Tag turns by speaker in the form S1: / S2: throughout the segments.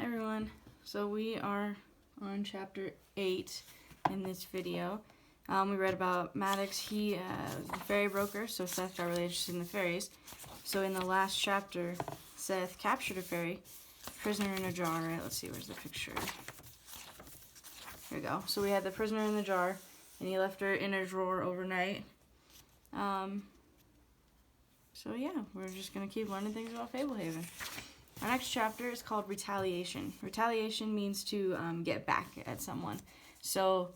S1: everyone, so we are on chapter 8 in this video. We read about Maddox. He was a fairy broker, so Seth got really interested in the fairies. So in the last chapter, Seth captured a fairy, prisoner in a jar. Right? Let's see, where's the picture? Here we go. So we had the prisoner in the jar, and he left her in a drawer overnight. So yeah, we're just going to keep learning things about Fablehaven. Our next chapter is called Retaliation. Retaliation means to get back at someone. So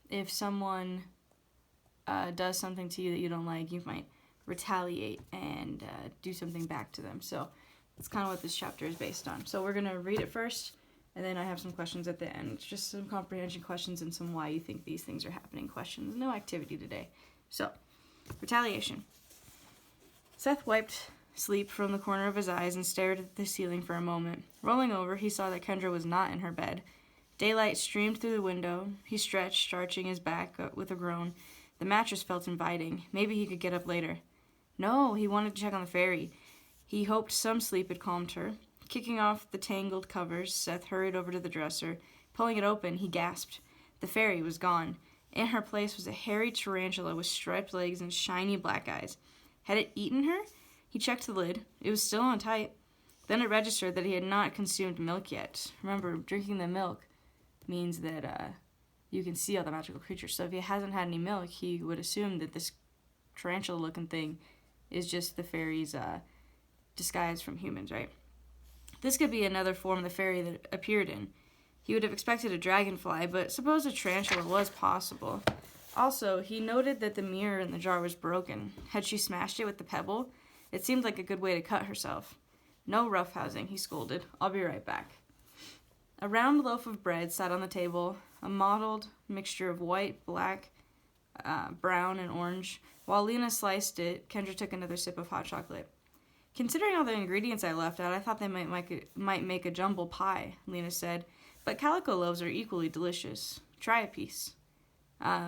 S1: if someone does something to you that you don't like, you might retaliate and do something back to them. So that's kind of what this chapter is based on. So we're going to read it first, and then I have some questions at the end. It's just some comprehension questions and some why you think these things are happening questions. No activity today. So, Retaliation. Seth wiped sleep from the corner of his eyes and stared at the ceiling for a moment. Rolling over, he saw that Kendra was not in her bed. Daylight streamed through the window. He stretched, arching his back with a groan. The mattress felt inviting. Maybe he could get up later. No, he wanted to check on the fairy. He hoped some sleep had calmed her. Kicking off the tangled covers, Seth hurried over to the dresser. Pulling it open, he gasped. The fairy was gone. In her place was a hairy tarantula with striped legs and shiny black eyes. Had it eaten her? He checked the lid. It was still on tight. Then it registered that he had not consumed milk yet. Remember, drinking the milk means that you can see all the magical creatures. So if he hasn't had any milk, he would assume that this tarantula-looking thing is just the fairy's disguise from humans, right? This could be another form of the fairy that it appeared in. He would have expected a dragonfly, but suppose a tarantula was possible. Also, he noted that the mirror in the jar was broken. Had she smashed it with the pebble? It seemed like a good way to cut herself. No roughhousing, he scolded. I'll be right back. A round loaf of bread sat on the table, a mottled mixture of white, black, brown, and orange. While Lena sliced it, Kendra took another sip of hot chocolate. Considering all the ingredients I left out, I thought they might make a jumble pie, Lena said. But calico loaves are equally delicious. Try a piece.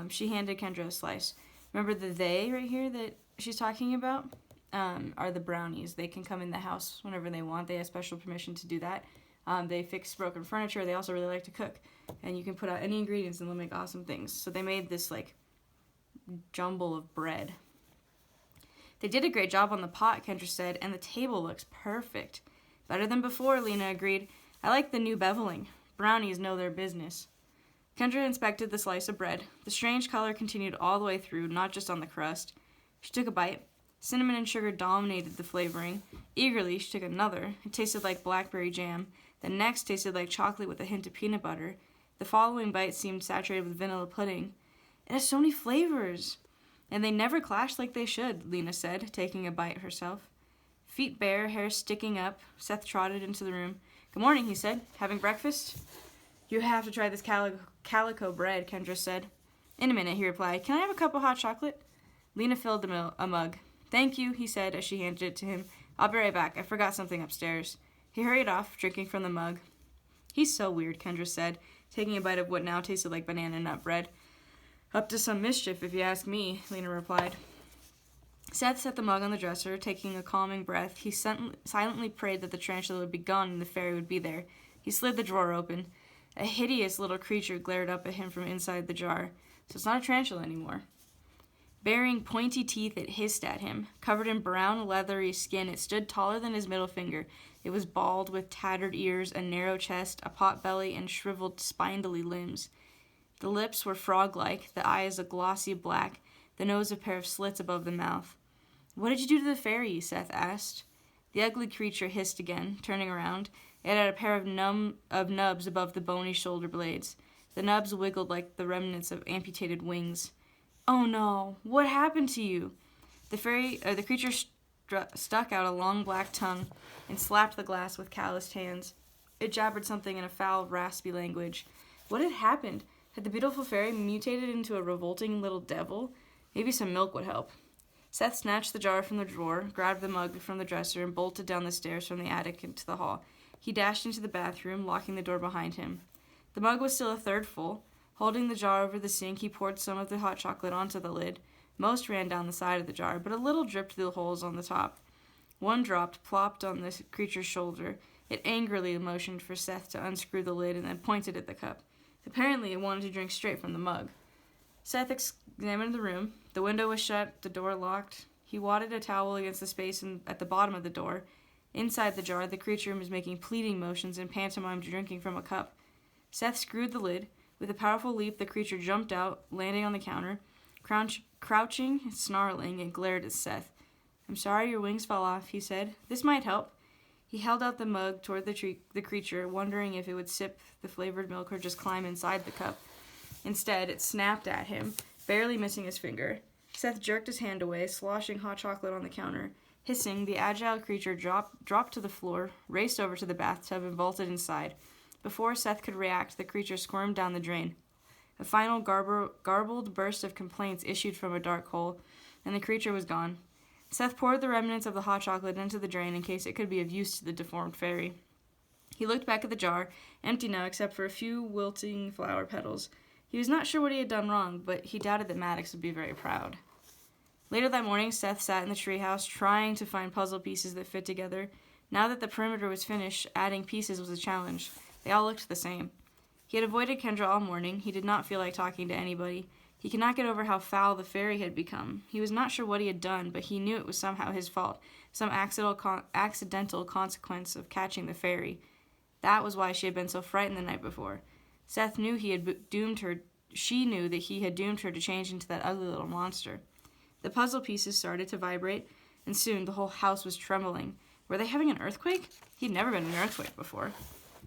S1: She handed Kendra a slice. Remember the they right here that she's talking about? Are the brownies. They can come in the house whenever they want. They have special permission to do that. They fix broken furniture. They also really like to cook. And you can put out any ingredients and they'll make awesome things. So they made this like jumble of bread. They did a great job on the pot, Kendra said, and the table looks perfect. Better than before, Lena agreed. I like the new beveling. Brownies know their business. Kendra inspected the slice of bread. The strange color continued all the way through, not just on the crust. She took a bite. Cinnamon and sugar dominated the flavoring. Eagerly, she took another. It tasted like blackberry jam. The next tasted like chocolate with a hint of peanut butter. The following bite seemed saturated with vanilla pudding. It has so many flavors. And they never clash like they should, Lena said, taking a bite herself. Feet bare, hair sticking up, Seth trotted into the room. Good morning, he said. Having breakfast? You have to try this calico bread, Kendra said. In a minute, he replied. Can I have a cup of hot chocolate? Lena filled a mug. Thank you, he said as she handed it to him. I'll be right back. I forgot something upstairs. He hurried off, drinking from the mug. He's so weird, Kendra said, taking a bite of what now tasted like banana nut bread. Up to some mischief, if you ask me, Lena replied. Seth set the mug on the dresser, taking a calming breath. He silently prayed that the tarantula would be gone and the fairy would be there. He slid the drawer open. A hideous little creature glared up at him from inside the jar. So it's not a tarantula anymore. Bearing pointy teeth, it hissed at him. Covered in brown, leathery skin, it stood taller than his middle finger. It was bald, with tattered ears, a narrow chest, a pot belly, and shriveled, spindly limbs. The lips were frog-like, the eyes a glossy black, the nose a pair of slits above the mouth. What did you do to the fairy? Seth asked. The ugly creature hissed again, turning around. It had a pair of nubs above the bony shoulder blades. The nubs wiggled like the remnants of amputated wings. Oh no, what happened to you? The creature stuck out a long black tongue and slapped the glass with calloused hands. It jabbered something in a foul, raspy language. What had happened? Had the beautiful fairy mutated into a revolting little devil? Maybe some milk would help. Seth snatched the jar from the drawer, grabbed the mug from the dresser, and bolted down the stairs from the attic into the hall. He dashed into the bathroom, locking the door behind him. The mug was still a third full. Holding the jar over the sink, he poured some of the hot chocolate onto the lid. Most ran down the side of the jar, but a little dripped through the holes on the top. One dropped, plopped on the creature's shoulder. It angrily motioned for Seth to unscrew the lid and then pointed at the cup. Apparently, it wanted to drink straight from the mug. Seth examined the room. The window was shut, the door locked. He wadded a towel against the space at the bottom of the door. Inside the jar, the creature was making pleading motions and pantomimed drinking from a cup. Seth screwed the lid. With a powerful leap, the creature jumped out, landing on the counter. Crouching, snarling, it glared at Seth. "I'm sorry your wings fell off," he said. "This might help." He held out the mug toward the creature, wondering if it would sip the flavored milk or just climb inside the cup. Instead, it snapped at him, barely missing his finger. Seth jerked his hand away, sloshing hot chocolate on the counter. Hissing, the agile creature dropped to the floor, raced over to the bathtub, and vaulted inside. Before Seth could react, the creature squirmed down the drain. A final garbled burst of complaints issued from a dark hole, and the creature was gone. Seth poured the remnants of the hot chocolate into the drain in case it could be of use to the deformed fairy. He looked back at the jar, empty now except for a few wilting flower petals. He was not sure what he had done wrong, but he doubted that Maddox would be very proud. Later that morning, Seth sat in the treehouse, trying to find puzzle pieces that fit together. Now that the perimeter was finished, adding pieces was a challenge. They all looked the same. He had avoided Kendra all morning. He did not feel like talking to anybody. He could not get over how foul the fairy had become. He was not sure what he had done, but he knew it was somehow his fault, some accidental consequence of catching the fairy. That was why she had been so frightened the night before. Seth knew he had doomed her. She knew that he had doomed her to change into that ugly little monster. The puzzle pieces started to vibrate, and soon the whole house was trembling. Were they having an earthquake? He'd never been in an earthquake before.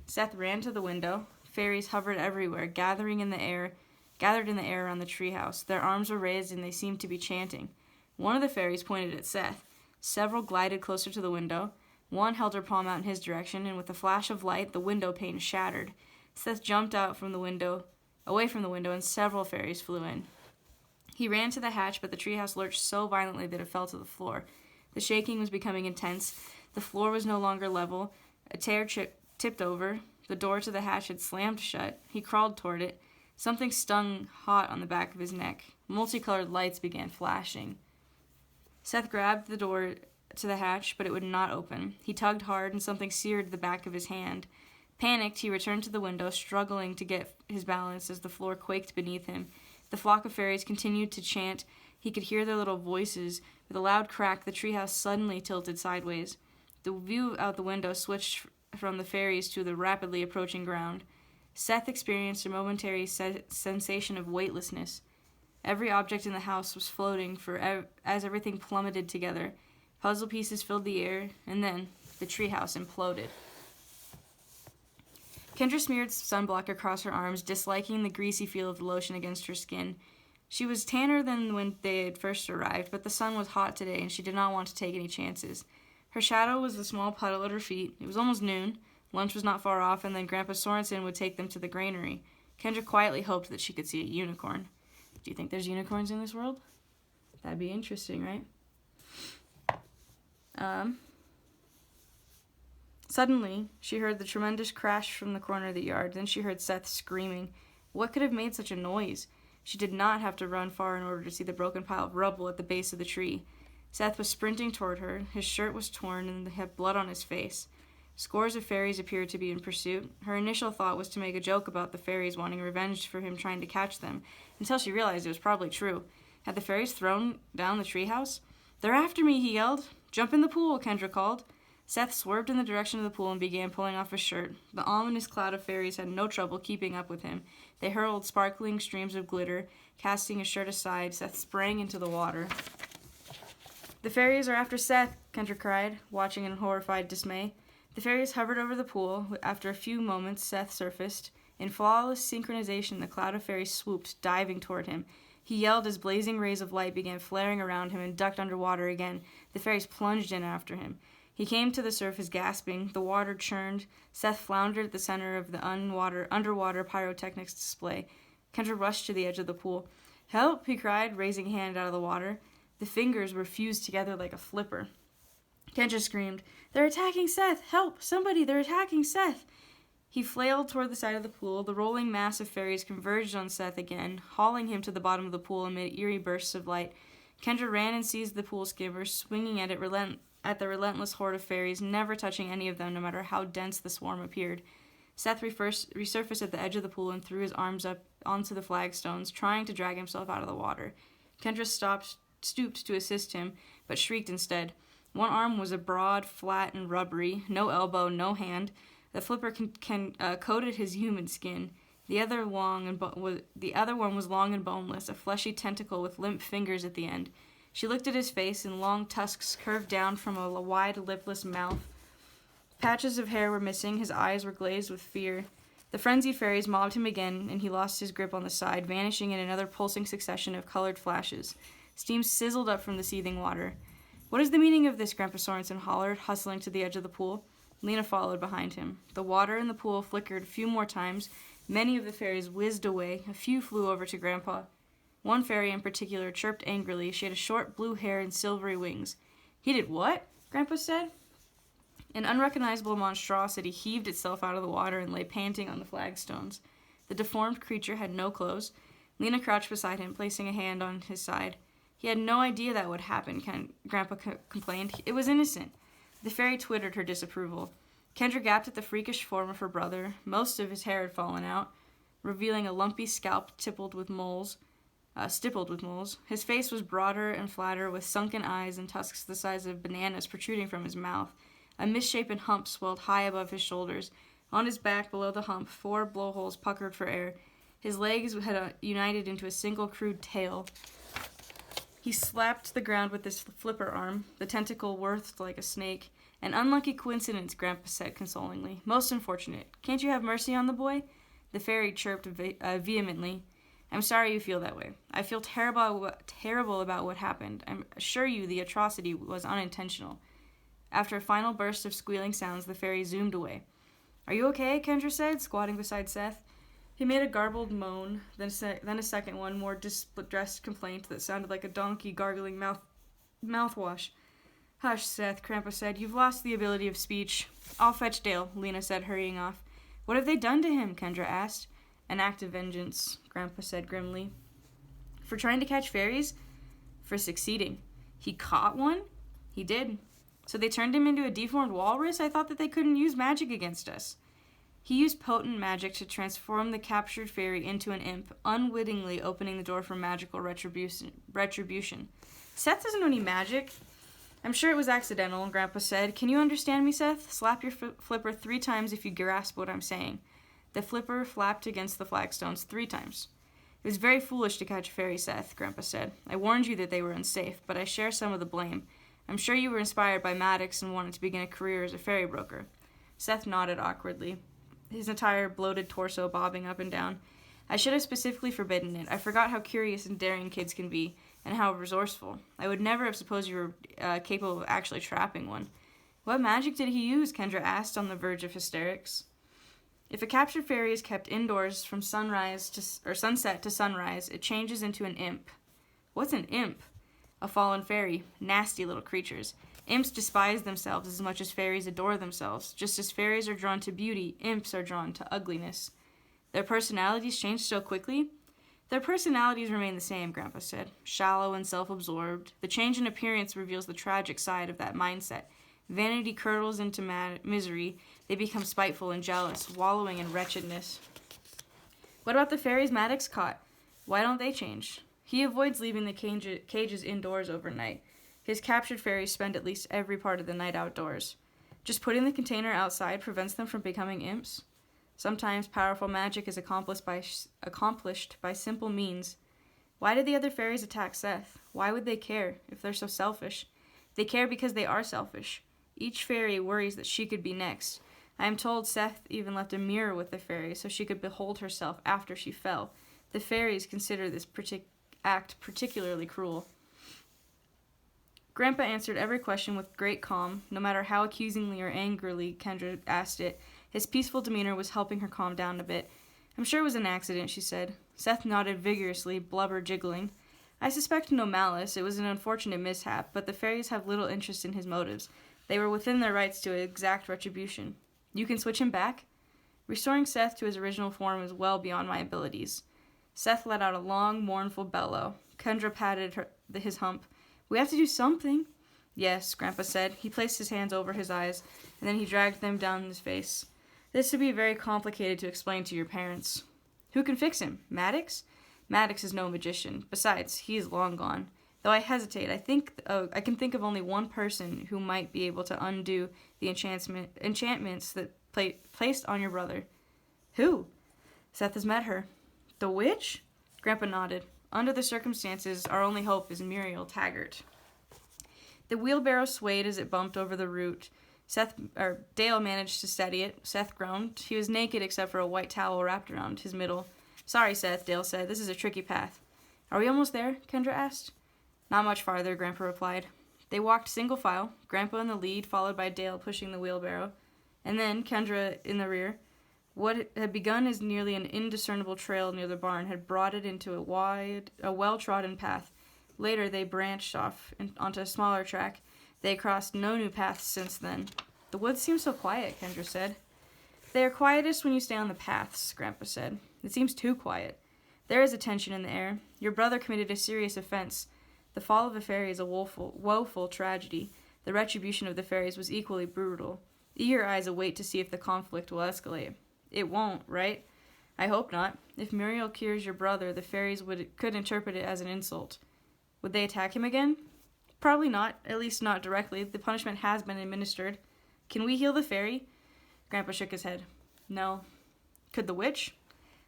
S1: Seth ran to the window. Fairies hovered everywhere, gathered in the air around the treehouse. Their arms were raised, and they seemed to be chanting. One of the fairies pointed at Seth. Several glided closer to the window. One held her palm out in his direction, and with a flash of light, the window pane shattered. Seth jumped out away from the window, and several fairies flew in. He ran to the hatch, but the treehouse lurched so violently that it fell to the floor. The shaking was becoming intense. The floor was no longer level. A tear tipped over. The door to the hatch had slammed shut. He crawled toward it. Something stung hot on the back of his neck. Multicolored lights began flashing. Seth grabbed the door to the hatch, but it would not open. He tugged hard, and something seared the back of his hand. Panicked, he returned to the window, struggling to get his balance as the floor quaked beneath him. The flock of fairies continued to chant. He could hear their little voices. With a loud crack, the treehouse suddenly tilted sideways. The view out the window switched from the fairies to the rapidly approaching ground. Seth experienced a momentary sensation of weightlessness. Every object in the house was floating as everything plummeted together. Puzzle pieces filled the air, and then the treehouse imploded. Kendra smeared sunblock across her arms, disliking the greasy feel of the lotion against her skin. She was tanner than when they had first arrived, but the sun was hot today, and she did not want to take any chances. Her shadow was the small puddle at her feet. It was almost noon. Lunch was not far off, and then Grandpa Sorensen would take them to the granary. Kendra quietly hoped that she could see a unicorn. Do you think there's unicorns in this world? That'd be interesting, right? Suddenly, she heard the tremendous crash from the corner of the yard. Then she heard Seth screaming. What could have made such a noise? She did not have to run far in order to see the broken pile of rubble at the base of the tree. Seth was sprinting toward her. His shirt was torn, and he had blood on his face. Scores of fairies appeared to be in pursuit. Her initial thought was to make a joke about the fairies wanting revenge for him trying to catch them, until she realized it was probably true. Had the fairies thrown down the treehouse? "They're after me," he yelled. "Jump in the pool," Kendra called. Seth swerved in the direction of the pool and began pulling off his shirt. The ominous cloud of fairies had no trouble keeping up with him. They hurled sparkling streams of glitter. Casting his shirt aside, Seth sprang into the water. "The fairies are after Seth," Kendra cried, watching in horrified dismay. The fairies hovered over the pool. After a few moments, Seth surfaced. In flawless synchronization, the cloud of fairies swooped, diving toward him. He yelled as blazing rays of light began flaring around him and ducked underwater again. The fairies plunged in after him. He came to the surface gasping. The water churned. Seth floundered at the center of the underwater pyrotechnics display. Kendra rushed to the edge of the pool. "Help!" he cried, raising a hand out of the water. The fingers were fused together like a flipper. Kendra screamed, "They're attacking Seth! Help! Somebody! They're attacking Seth!" He flailed toward the side of the pool. The rolling mass of fairies converged on Seth again, hauling him to the bottom of the pool amid eerie bursts of light. Kendra ran and seized the pool skimmer, swinging at it at the relentless horde of fairies, never touching any of them no matter how dense the swarm appeared. Seth resurfaced at the edge of the pool and threw his arms up onto the flagstones, trying to drag himself out of the water. Kendra stooped to assist him, but shrieked instead. One arm was a broad, flat, and rubbery, no elbow, no hand. The flipper coated his human skin. The other one was long and boneless, a fleshy tentacle with limp fingers at the end. She looked at his face, and long tusks curved down from a wide, lipless mouth. Patches of hair were missing, his eyes were glazed with fear. The frenzied fairies mobbed him again, and he lost his grip on the side, vanishing in another pulsing succession of colored flashes. Steam sizzled up from the seething water. "What is the meaning of this?" Grandpa Sorensen hollered, hustling to the edge of the pool. Lena followed behind him. The water in the pool flickered a few more times. Many of the fairies whizzed away. A few flew over to Grandpa. One fairy in particular chirped angrily. She had short blue hair and silvery wings. "He did what?" Grandpa said. An unrecognizable monstrosity heaved itself out of the water and lay panting on the flagstones. The deformed creature had no clothes. Lena crouched beside him, placing a hand on his side. "He had no idea that would happen," Grandpa complained. "It was innocent." The fairy twittered her disapproval. Kendra gaped at the freakish form of her brother. Most of his hair had fallen out, revealing a lumpy scalp stippled with moles. His face was broader and flatter, with sunken eyes and tusks the size of bananas protruding from his mouth. A misshapen hump swelled high above his shoulders. On his back, below the hump, 4 blowholes puckered for air. His legs had united into a single crude tail. He slapped the ground with his flipper arm. The tentacle writhed like a snake. "An unlucky coincidence," Grandpa said consolingly. "Most unfortunate. Can't you have mercy on the boy?" The fairy chirped vehemently. "I'm sorry you feel that way. I feel terrible about what happened. I assure you the atrocity was unintentional." After a final burst of squealing sounds, the fairy zoomed away. "Are you okay?" Kendra said, squatting beside Seth. He made a garbled moan, then a second one, more distressed complaint that sounded like a donkey gargling mouthwash. "Hush, Seth," Grandpa said. "You've lost the ability of speech." "I'll fetch Dale," Lena said, hurrying off. "What have they done to him?" Kendra asked. "An act of vengeance," Grandpa said grimly. "For trying to catch fairies?" "For succeeding." "He caught one?" "He did." "So they turned him into a deformed walrus? I thought that they couldn't use magic against us." "He used potent magic to transform the captured fairy into an imp, unwittingly opening the door for magical retribution. Seth doesn't know any magic." "I'm sure it was accidental," Grandpa said. "Can you understand me, Seth? Slap your flipper 3 times if you grasp what I'm saying." The flipper flapped against the flagstones 3 times. "It was very foolish to catch a fairy, Seth," Grandpa said. "I warned you that they were unsafe, but I share some of the blame. I'm sure you were inspired by Maddox and wanted to begin a career as a fairy broker." Seth nodded awkwardly, his entire bloated torso bobbing up and down. "I should have specifically forbidden it. I forgot how curious and daring kids can be, and how resourceful. I would never have supposed you were capable of actually trapping one." "What magic did he use?" Kendra asked, on the verge of hysterics. "If a captured fairy is kept indoors from sunset to sunrise, it changes into an imp." "What's an imp?" "A fallen fairy. Nasty little creatures. Imps despise themselves as much as fairies adore themselves. Just as fairies are drawn to beauty, imps are drawn to ugliness." "Their personalities change so quickly?" "Their personalities remain the same," Grandpa said. "Shallow and self-absorbed. The change in appearance reveals the tragic side of that mindset. Vanity curdles into misery. They become spiteful and jealous, wallowing in wretchedness." "What about the fairies Maddox caught? Why don't they change?" "He avoids leaving the cages indoors overnight. His captured fairies spend at least every part of the night outdoors." "Just putting the container outside prevents them from becoming imps?" "Sometimes powerful magic is accomplished by simple means." "Why did the other fairies attack Seth? Why would they care, if they're so selfish?" "They care because they are selfish. Each fairy worries that she could be next. I am told Seth even left a mirror with the fairy so she could behold herself after she fell. The fairies consider this act particularly cruel." Grandpa answered every question with great calm, no matter how accusingly or angrily Kendra asked it. His peaceful demeanor was helping her calm down a bit. "I'm sure it was an accident," she said. Seth nodded vigorously, blubber jiggling. "I suspect no malice. It was an unfortunate mishap, but the fairies have little interest in his motives. They were within their rights to exact retribution." "You can switch him back?" "Restoring Seth to his original form is well beyond my abilities." Seth let out a long, mournful bellow. Kendra patted his hump. "We have to do something." Yes, Grandpa said. He placed his hands over his eyes, and then he dragged them down his face. This would be very complicated to explain to your parents. Who can fix him? Maddox? Maddox is no magician. Besides, he is long gone. Though I hesitate, I can think of only one person who might be able to undo the enchantments that placed on your brother. Who? Seth has met her. The witch? Grandpa nodded. Under the circumstances, our only hope is Muriel Taggart. The wheelbarrow swayed as it bumped over the root. Dale managed to steady it. Seth groaned. He was naked except for a white towel wrapped around his middle. Sorry, Seth, Dale said. This is a tricky path. Are we almost there? Kendra asked. Not much farther, Grandpa replied. They walked single file, Grandpa in the lead, followed by Dale pushing the wheelbarrow, and then Kendra in the rear. What had begun as nearly an indiscernible trail near the barn had broadened into a well-trodden path. Later, they branched off onto a smaller track. They crossed no new paths since then. The woods seem so quiet, Kendra said. They are quietest when you stay on the paths, Grandpa said. It seems too quiet. There is a tension in the air. Your brother committed a serious offense. The fall of the fairy is a woeful tragedy. The retribution of the fairies was equally brutal. Eager eyes await to see if the conflict will escalate. It won't, right? I hope not. If Muriel cures your brother, the fairies could interpret it as an insult. Would they attack him again? Probably not, at least not directly. The punishment has been administered. Can we heal the fairy? Grandpa shook his head. No. Could the witch?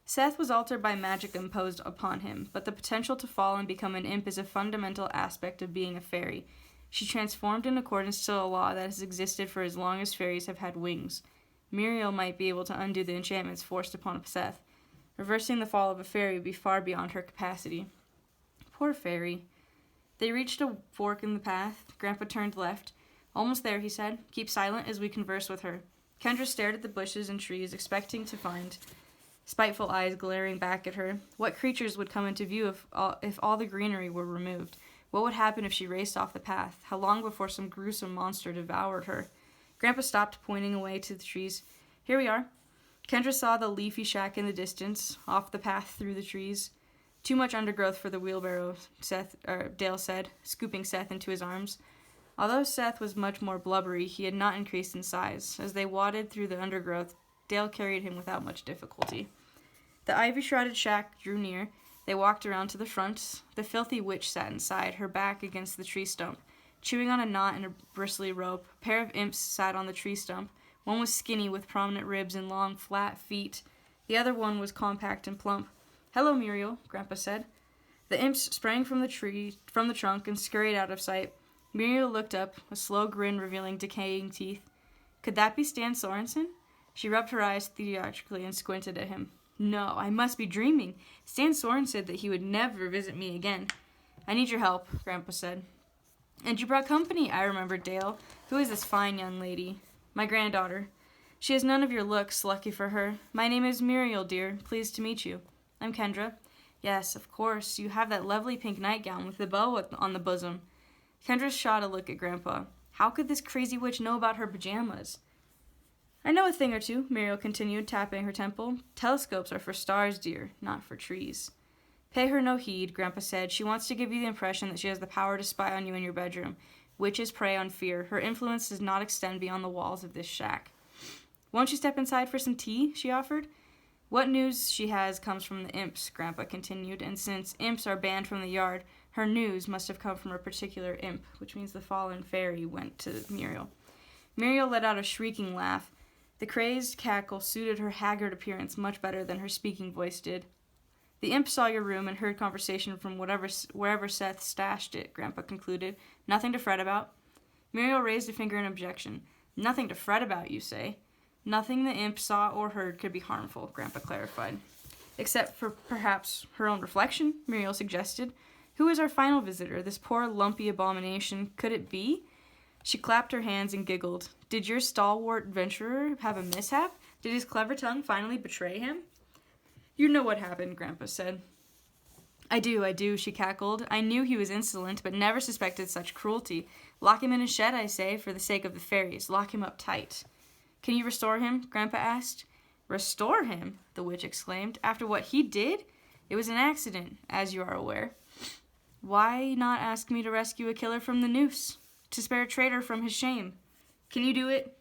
S1: Seth was altered by magic imposed upon him, but the potential to fall and become an imp is a fundamental aspect of being a fairy. She transformed in accordance to a law that has existed for as long as fairies have had wings. Muriel might be able to undo the enchantments forced upon Seth. Reversing the fall of a fairy would be far beyond her capacity. Poor fairy. They reached a fork in the path. Grandpa turned left. Almost there, he said. Keep silent as we converse with her. Kendra stared at the bushes and trees, expecting to find spiteful eyes glaring back at her. What creatures would come into view if all the greenery were removed? What would happen if she raced off the path? How long before some gruesome monster devoured her? Grandpa stopped, pointing away to the trees. Here we are. Kendra saw the leafy shack in the distance, off the path through the trees. Too much undergrowth for the wheelbarrow, Dale said, scooping Seth into his arms. Although Seth was much more blubbery, he had not increased in size. As they waded through the undergrowth, Dale carried him without much difficulty. The ivy-shrouded shack drew near. They walked around to the front. The filthy witch sat inside, her back against the tree stump, chewing on a knot in a bristly rope. A pair of imps sat on the tree stump. One was skinny with prominent ribs and long, flat feet. The other one was compact and plump. Hello, Muriel, Grandpa said. The imps sprang from the trunk, and scurried out of sight. Muriel looked up, a slow grin revealing decaying teeth. Could that be Stan Sorensen? She rubbed her eyes theatrically and squinted at him. No, I must be dreaming. Stan Soren said that he would never visit me again. I need your help, Grandpa said. And you brought company, I remembered Dale. Who is this fine young lady? My granddaughter. She has none of your looks, lucky for her. My name is Muriel, dear. Pleased to meet you. I'm Kendra. Yes, of course. You have that lovely pink nightgown with the bow on the bosom. Kendra shot a look at Grandpa. How could this crazy witch know about her pajamas? I know a thing or two, Muriel continued, tapping her temple. Telescopes are for stars, dear, not for trees. Pay her no heed, Grandpa said. She wants to give you the impression that she has the power to spy on you in your bedroom. Witches prey on fear. Her influence does not extend beyond the walls of this shack. Won't you step inside for some tea? She offered. What news she has comes from the imps, Grandpa continued, and since imps are banned from the yard, her news must have come from a particular imp, which means the fallen fairy went to Muriel. Muriel let out a shrieking laugh. The crazed cackle suited her haggard appearance much better than her speaking voice did. The imp saw your room and heard conversation from wherever Seth stashed it, Grandpa concluded. Nothing to fret about. Muriel raised a finger in objection. Nothing to fret about, you say? Nothing the imp saw or heard could be harmful, Grandpa clarified. Except for perhaps her own reflection, Muriel suggested. Who is our final visitor, this poor lumpy abomination? Could it be? She clapped her hands and giggled. Did your stalwart adventurer have a mishap? Did his clever tongue finally betray him? You know what happened, Grandpa said. I do, she cackled. I knew he was insolent, but never suspected such cruelty. Lock him in a shed, I say, for the sake of the fairies. Lock him up tight. Can you restore him? Grandpa asked. Restore him? The witch exclaimed. After what he did? It was an accident, as you are aware. Why not ask me to rescue a killer from the noose? to spare a traitor from his shame. Can you do it?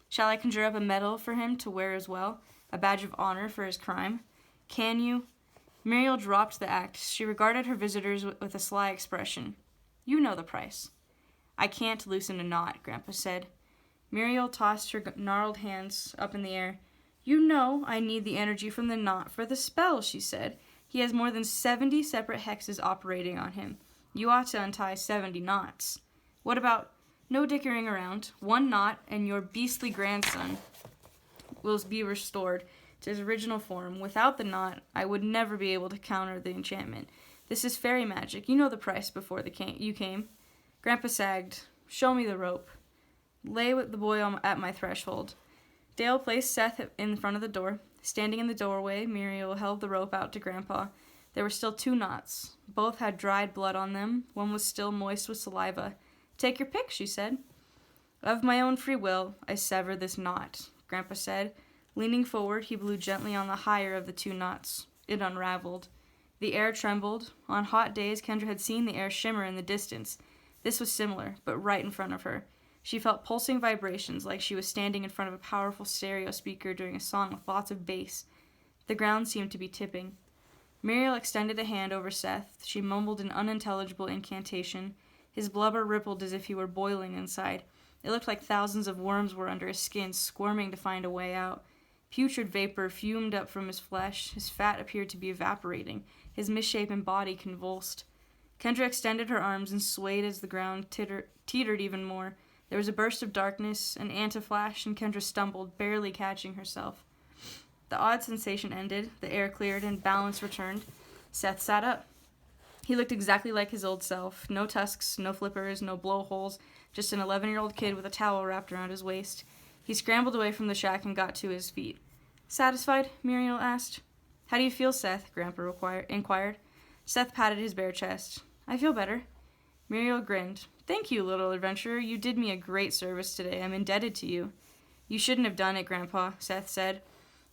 S1: Shall I conjure up a medal for him to wear as well, a badge of honor for his crime? Can you? Muriel dropped the act. She regarded her visitors with a sly expression. You know the price. I can't loosen a knot, Grandpa said. Muriel tossed her gnarled hands up in the air. You know I need the energy from the knot for the spell, she said. He has more than 70 separate hexes operating on him. You ought to untie 70 knots. What about no dickering around? One knot and your beastly grandson will be restored to his original form. Without the knot, I would never be able to counter the enchantment. This is fairy magic. You know the price before you came. Grandpa sagged. Show me the rope. Lay with the boy at my threshold. Dale placed Seth in front of the door. Standing in the doorway, Muriel held the rope out to Grandpa. There were still 2 knots. Both had dried blood on them. One was still moist with saliva. Take your pick, she said. Of my own free will, I sever this knot, Grandpa said. Leaning forward, he blew gently on the higher of the 2 knots. It unraveled. The air trembled. On hot days, Kendra had seen the air shimmer in the distance. This was similar, but right in front of her. She felt pulsing vibrations like she was standing in front of a powerful stereo speaker during a song with lots of bass. The ground seemed to be tipping. Muriel extended a hand over Seth. She mumbled an unintelligible incantation. His blubber rippled as if he were boiling inside. It looked like thousands of worms were under his skin, squirming to find a way out. Putrid vapor fumed up from his flesh. His fat appeared to be evaporating. His misshapen body convulsed. Kendra extended her arms and swayed as the ground teetered even more. There was a burst of darkness, an anti-flash, and Kendra stumbled, barely catching herself. The odd sensation ended, the air cleared, and balance returned. Seth sat up. He looked exactly like his old self. No tusks, no flippers, no blowholes, just an 11-year-old kid with a towel wrapped around his waist. He scrambled away from the shack and got to his feet. Satisfied? Muriel asked. How do you feel, Seth? Grandpa inquired. Seth patted his bare chest. I feel better. Muriel grinned. Thank you, little adventurer. You did me a great service today. I'm indebted to you. You shouldn't have done it, Grandpa, Seth said.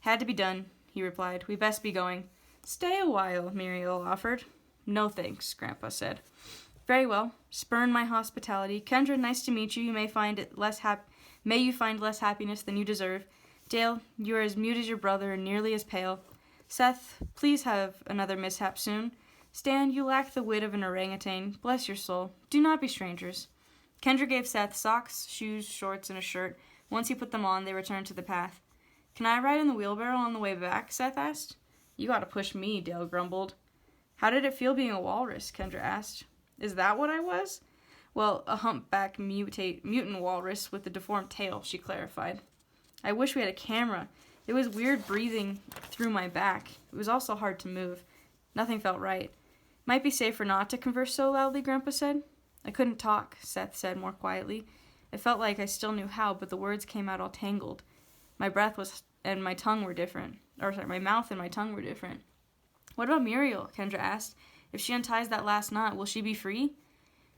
S1: Had to be done, he replied. We best be going. Stay a while, Muriel offered. No thanks, Grandpa said. Very well. Spurn my hospitality. Kendra, nice to meet you. May you find less happiness than you deserve. Dale, you are as mute as your brother and nearly as pale. Seth, please have another mishap soon. Stan, you lack the wit of an orangutan. Bless your soul. Do not be strangers. Kendra gave Seth socks, shoes, shorts, and a shirt. Once he put them on, they returned to the path. Can I ride in the wheelbarrow on the way back? Seth asked. You ought to push me, Dale grumbled. How did it feel being a walrus? Kendra asked. Is that what I was? Well, a humpback mutant walrus with a deformed tail, she clarified. I wish we had a camera. It was weird breathing through my back. It was also hard to move. Nothing felt right. Might be safer not to converse so loudly, Grandpa said. I couldn't talk, Seth said more quietly. It felt like I still knew how, but the words came out all tangled. My breath and my tongue were different. My mouth and my tongue were different. What about Muriel? Kendra asked. If she unties that last knot, will she be free?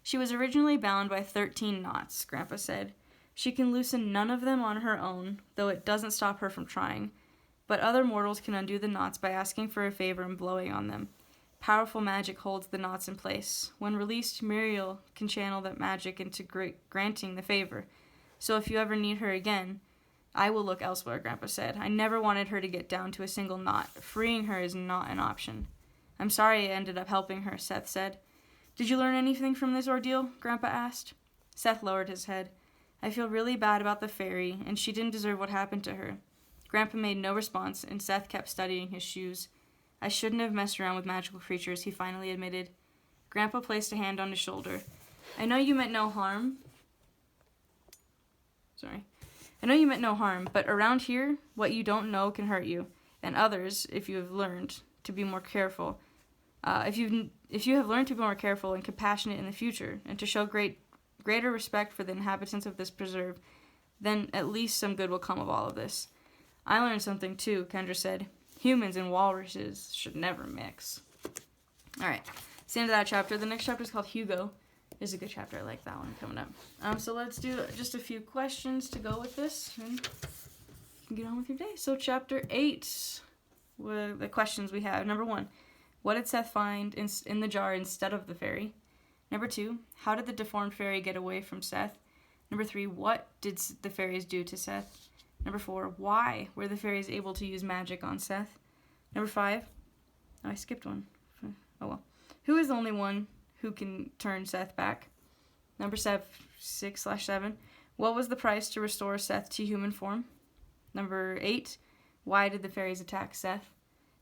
S1: She was originally bound by 13 knots, Grandpa said. She can loosen none of them on her own, though it doesn't stop her from trying. But other mortals can undo the knots by asking for a favor and blowing on them. Powerful magic holds the knots in place. When released, Muriel can channel that magic into granting the favor. So if you ever need her again, I will look elsewhere, Grandpa said. I never wanted her to get down to a single knot. Freeing her is not an option. I'm sorry I ended up helping her, Seth said. Did you learn anything from this ordeal? Grandpa asked. Seth lowered his head. I feel really bad about the fairy, and she didn't deserve what happened to her. Grandpa made no response, and Seth kept studying his shoes. I shouldn't have messed around with magical creatures, he finally admitted. Grandpa placed a hand on his shoulder. I know you meant no harm, but around here, what you don't know can hurt you, and others, if you have learned to be more careful. If you have learned to be more careful and compassionate in the future, and to show greater respect for the inhabitants of this preserve, then at least some good will come of all of this. I learned something too, Kendra said. Humans and walruses should never mix. Alright, that's the end of that chapter. The next chapter is called Hugo. It's a good chapter. I like that one coming up. So let's do just a few questions to go with this, and you can get on with your day. So chapter 8, the questions we have. Number 1, what did Seth find in the jar instead of the fairy? Number 2, how did the deformed fairy get away from Seth? Number 3, what did the fairies do to Seth? Number 4, why were the fairies able to use magic on Seth? Number 5, oh, I skipped one. Oh well. Who is the only one who can turn Seth back? Number 6/7, what was the price to restore Seth to human form? Number 8, why did the fairies attack Seth?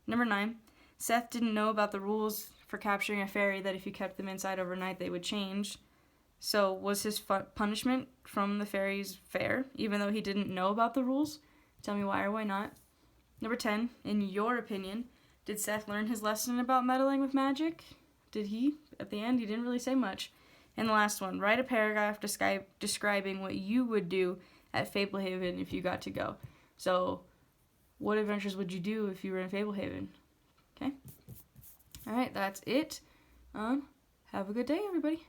S1: Number 9, Seth didn't know about the rules for capturing a fairy that if you kept them inside overnight they would change. So was his punishment from the fairies fair, even though he didn't know about the rules? Tell me why or why not. Number 10, in your opinion, did Seth learn his lesson about meddling with magic? Did he? At the end, he didn't really say much. And the last one, write a paragraph describing what you would do at Fablehaven if you got to go. So, what adventures would you do if you were in Fablehaven? Okay? Alright, that's it. Have a good day, everybody.